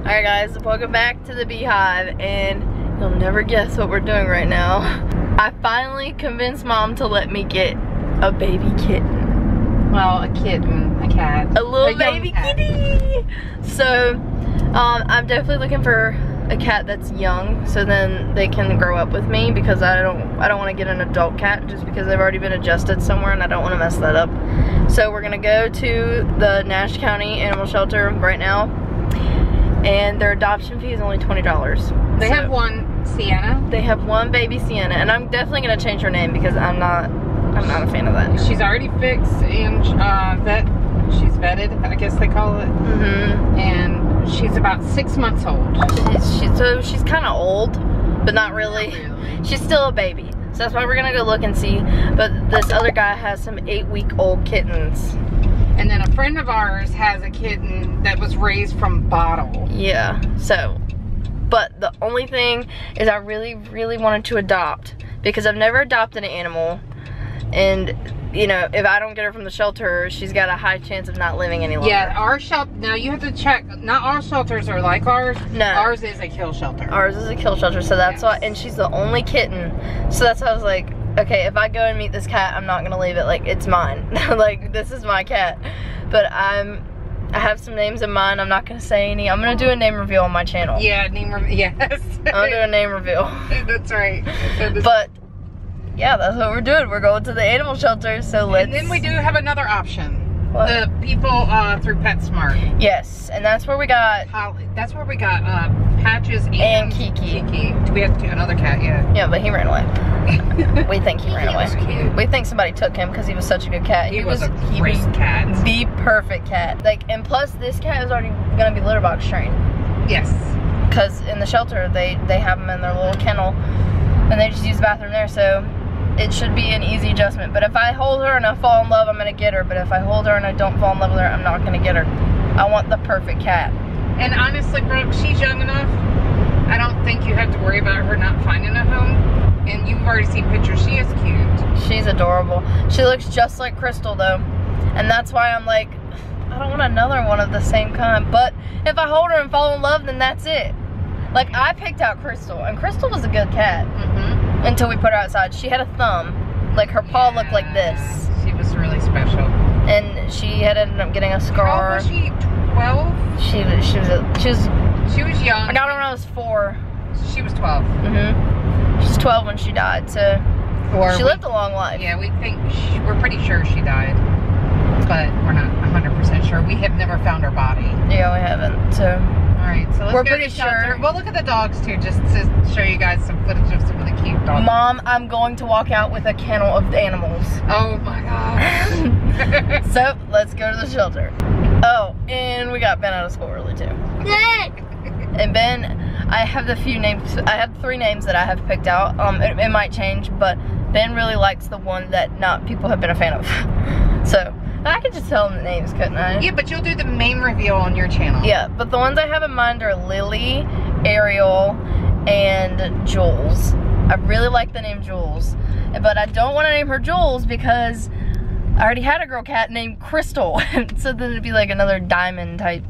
Alright guys, welcome back to the Beehive, and you'll never guess what we're doing right now. I finally convinced Mom to let me get a baby kitten. Well, a kitten, a cat. A little baby kitty! So, I'm definitely looking for a cat that's young, so then they can grow up with me, because I don't want to get an adult cat just because they've already been adjusted somewhere and I don't want to mess that up. So we're gonna go to the Nash County Animal Shelter right now, and their adoption fee is only $20. They have one Sienna. They have one baby Sienna, and I'm definitely gonna change her name because I'm not a fan of that. She's already fixed and she's vetted, I guess they call it. Mm-hmm. And she's about 6 months old. She's kind of old, but not really. She's still a baby. So that's why we're gonna go look and see. But this other guy has some 8-week-old kittens. And then a friend of ours has a kitten that was raised from bottle. Yeah, so, but the only thing is I really, really wanted to adopt, because I've never adopted an animal, and you know, if I don't get her from the shelter, she's got a high chance of not living any longer. Yeah, our shelter, now you have to check, not all shelters are like ours. No. Ours is a kill shelter. Ours is a kill shelter, so that's why, and she's the only kitten, so that's why I was like, okay, if I go and meet this cat, I'm not gonna leave it like it's mine. Like, this is my cat. But I have some names in mind. I'm not gonna say any. I'm gonna do a name reveal on my channel. Yeah, yes. I'm gonna do a name reveal. That's right. But yeah, that's what we're doing. We're going to the animal shelter, so let's. And then we do have another option. What? The people through PetSmart. Yes, and that's where we got. That's where we got Patches and Kiki. We have another cat, yeah. Yeah, but he ran away. We think he ran away. Was cute. We think somebody took him because he was such a good cat. He was a great cat. The perfect cat. Like, and plus this cat is already gonna be litter box trained. Yes. Because in the shelter they have them in their little kennel, and they just use the bathroom there, so it should be an easy adjustment. But if I hold her and I fall in love, I'm gonna get her. But if I hold her and I don't fall in love with her, I'm not gonna get her. I want the perfect cat. And honestly, Brooke, she's young enough. I don't think you have to worry about her not finding a home. And you've already seen pictures. She is cute. She's adorable. She looks just like Crystal though. And that's why I'm like, I don't want another one of the same kind. But if I hold her and fall in love, then that's it. Like, I picked out Crystal, and Crystal was a good cat. Mm-hmm. Until we put her outside. She had a thumb. Like, her paw looked like this. She was really special. And she had ended up getting a scar. How old was she? 12? She was young. I got her when I was 4. She was 12. Mm-hmm. She was 12 when she died, so she lived a long life. Yeah, we're pretty sure she died, but we're not 100% sure. We have never found her body. Yeah, we haven't, so. Alright, so let's we're go pretty to the shelter. sure. We'll look at the dogs too, just to show you guys some footage of some of the cute dogs. Mom, I'm going to walk out with a kennel of animals. Oh my gosh. So, let's go to the shelter. Oh, and we got Ben out of school early too. And Ben, I have the few names, I have 3 names that I have picked out. It might change, but Ben really likes the one that not people have been a fan of. So, I could just tell them the names, couldn't I? Yeah, but you'll do the main reveal on your channel. Yeah, but the ones I have in mind are Lily, Ariel, and Jules. I really like the name Jules, but I don't want to name her Jules because I already had a girl cat named Crystal. So then it'd be like another diamond type,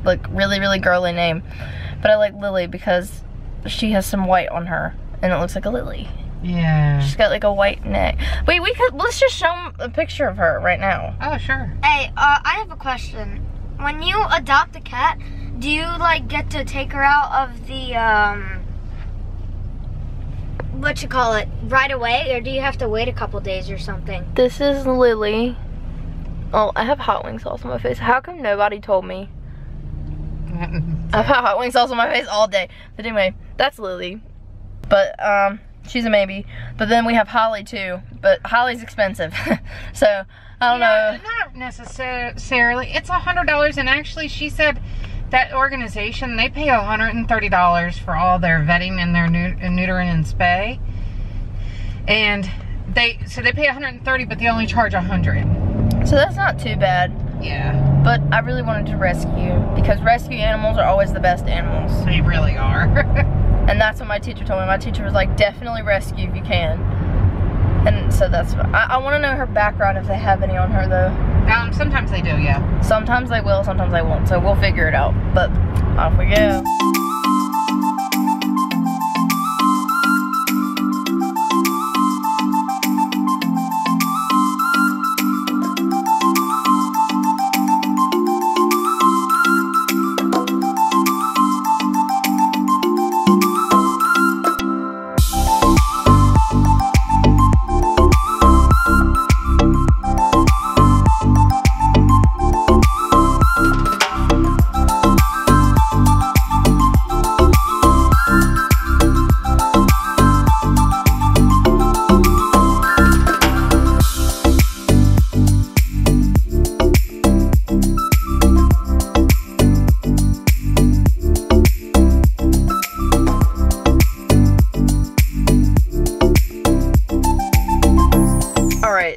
like really, really girly name. But I like Lily because she has some white on her and it looks like a lily. Yeah. She's got like a white neck. Wait, let's just show them a picture of her right now. Oh, sure. Hey, I have a question. When you adopt a cat, do you like get to take her out of the, right away? Or do you have to wait a couple days or something? This is Lily. Oh, I have hot wing sauce on my face. How come nobody told me? I've had hot wing sauce on my face all day. But anyway, that's Lily. But, she's a maybe. But then we have Holly too. But Holly's expensive. So, I don't know. Not necessarily. It's $100, and actually she said that organization, they pay $130 for all their vetting and their neutering and spay. And they pay $130, but they only charge $100. So that's not too bad. Yeah. But I really wanted to rescue, because rescue animals are always the best animals. They really are. And that's what my teacher told me. My teacher was like, definitely rescue if you can. And so that's, I want to know her background if they have any on her though. Sometimes they do, yeah. Sometimes they will, sometimes they won't. So we'll figure it out. But off we go.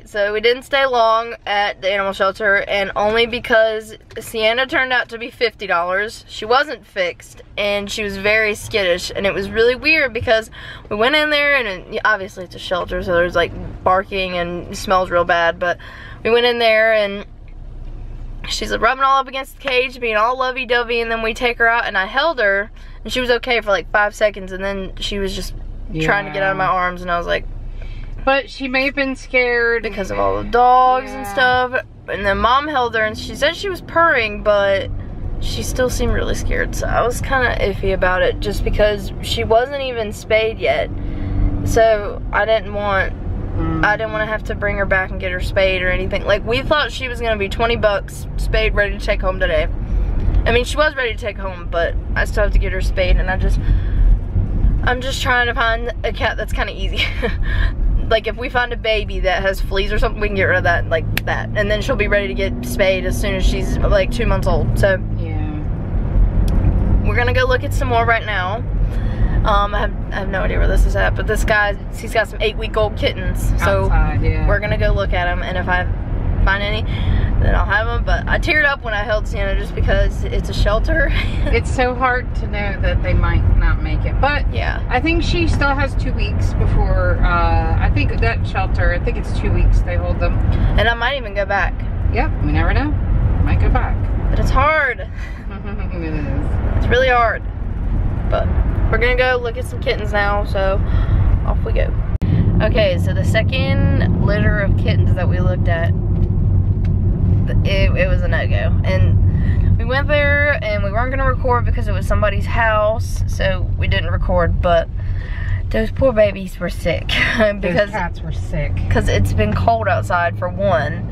So we didn't stay long at the animal shelter, and only because Sienna turned out to be $50. She wasn't fixed, and she was very skittish, and it was really weird because we went in there, and obviously it's a shelter, so there's like barking and it smells real bad, but we went in there and she's rubbing all up against the cage, being all lovey-dovey, and then we take her out, and I held her, and she was okay for like 5 seconds, and then she was just trying to get out of my arms, and I was like, but she may have been scared. Because of all the dogs and stuff. And then Mom held her and she said she was purring, but she still seemed really scared. So I was kind of iffy about it just because she wasn't even spayed yet. So I didn't want to have to bring her back and get her spayed or anything. Like, we thought she was going to be 20 bucks spayed, ready to take home today. I mean, she was ready to take home, but I still have to get her spayed, and I'm just trying to find a cat that's kind of easy. Like, if we find a baby that has fleas or something, we can get rid of that, like that. And then she'll be ready to get spayed as soon as she's like 2 months old. So, yeah. We're gonna go look at some more right now. I have no idea where this is at, but this guy, he's got some 8-week-old kittens. So, outside, yeah. We're gonna go look at them, and if I find any, then I'll have them. But I teared up when I held Sienna just because it's a shelter. It's so hard to know that they might not make it, but yeah, I think she still has 2 weeks before. I think that shelter, I think it's 2 weeks they hold them, and I might even go back. Yep, we never know. Might go back, but it's hard. It is. It's really hard. But we're gonna go look at some kittens now, so off we go. Okay, so the second litter of kittens that we looked at, it was a no-go, and we went there and we weren't gonna record because it was somebody's house, so we didn't record. But those poor babies were sick because those cats were sick because it's been cold outside for one,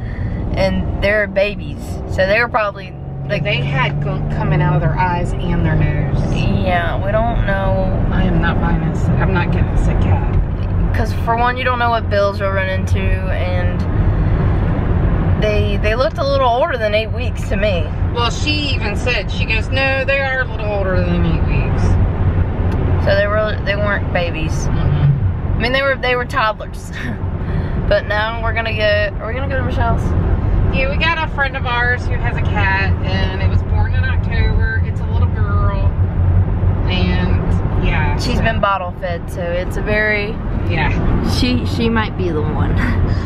and they're babies, so they were probably like, they had gunk coming out of their eyes and their nose. Yeah, we don't know. I am not buying this. I'm not getting a sick cat because for one, you don't know what bills you'll run into, and they looked a little older than 8 weeks to me. Well, she even said, she goes, no, they are a little older than 8 weeks. So they weren't babies. I mean, they were toddlers. But now we're gonna are we gonna go to Michelle's? Yeah, we got a friend of ours who has a cat, and it was born in October. It's a little girl, and yeah. She's been bottle fed, so it's a very, yeah. She might be the one.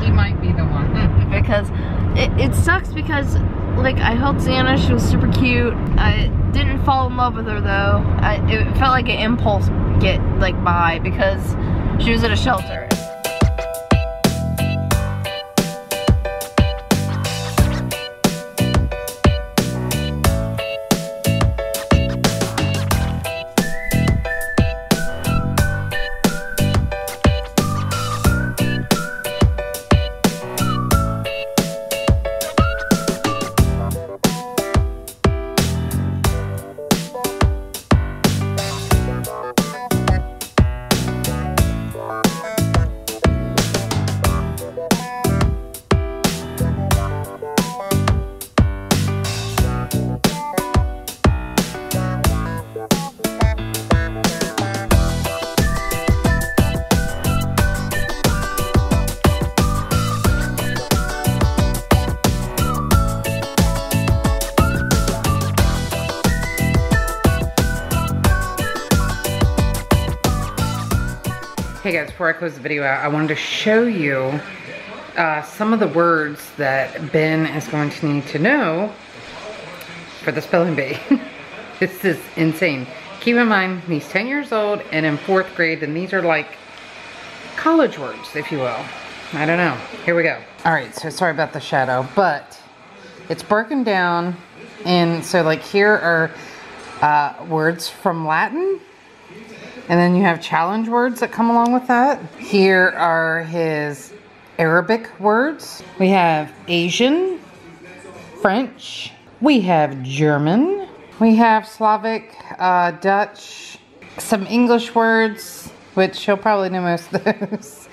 She might be the one. Because it sucks because, like, I held Sienna, she was super cute. I didn't fall in love with her though. It felt like an impulse get like by because she was at a shelter. Hey guys, before I close the video out, I wanted to show you some of the words that Ben is going to need to know for the spelling bee. This is insane. Keep in mind, he's 10 years old and in 4th grade, and these are like college words, if you will. I don't know. Here we go. All right, so sorry about the shadow, but it's broken down. And so like here are words from Latin. And then you have challenge words that come along with that. Here are his Arabic words. We have Asian, French. We have German. We have Slavic, Dutch, some English words, which he'll probably know most of those.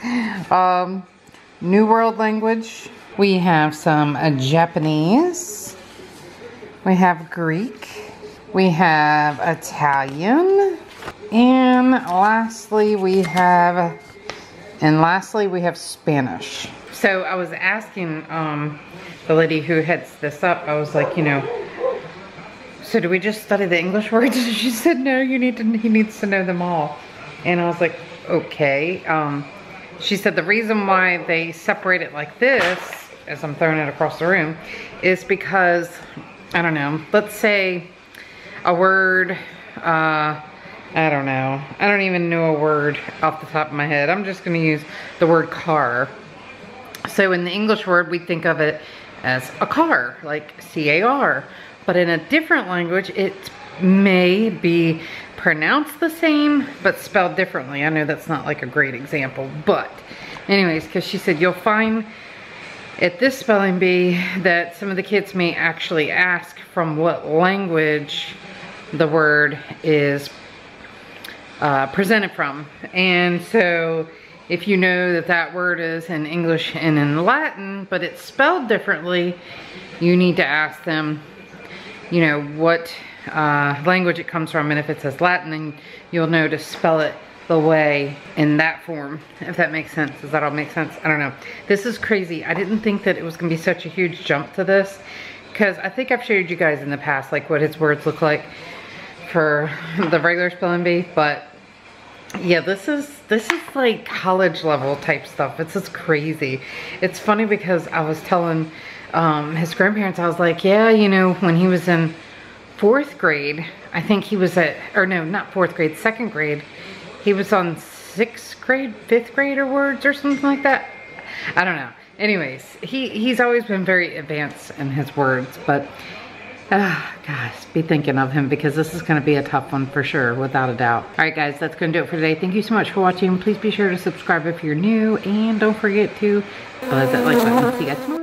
New World language. We have some Japanese. We have Greek. We have Italian. And lastly we have Spanish. So I was asking the lady who heads this up, I was like, you know, so do we just study the English words? She said, no, he needs to know them all. And I was like, okay. She said the reason why they separate it like this, as I'm throwing it across the room, is because, I don't know, let's say a word, I don't know. I don't even know a word off the top of my head. I'm just going to use the word car. So in the English word, we think of it as a car, like C-A-R. But in a different language, it may be pronounced the same, but spelled differently. I know that's not like a great example, but anyways, because she said you'll find at this spelling bee that some of the kids may actually ask from what language the word is presented from. And so if you know that that word is in English and in Latin, but it's spelled differently, you need to ask them, you know, what language it comes from. And if it says Latin, then you'll know to spell it the way in that form, if that makes sense. Does that all make sense? I don't know. This is crazy. I didn't think that it was gonna be such a huge jump to this, because I think I've showed you guys in the past like what his words look like for the regular spelling bee, but yeah, this is like college level type stuff. It's just crazy. It's funny because I was telling his grandparents, I was like, yeah, you know, when he was in 4th grade, I think he was at, or no, not 4th grade, 2nd grade, he was on 6th grade, 5th grader words or something like that. I don't know. Anyways, he's always been very advanced in his words, but guys, be thinking of him because this is going to be a tough one for sure, without a doubt. All right, guys, that's going to do it for today. Thank you so much for watching. Please be sure to subscribe if you're new, and don't forget to buzz that like button. See you guys tomorrow.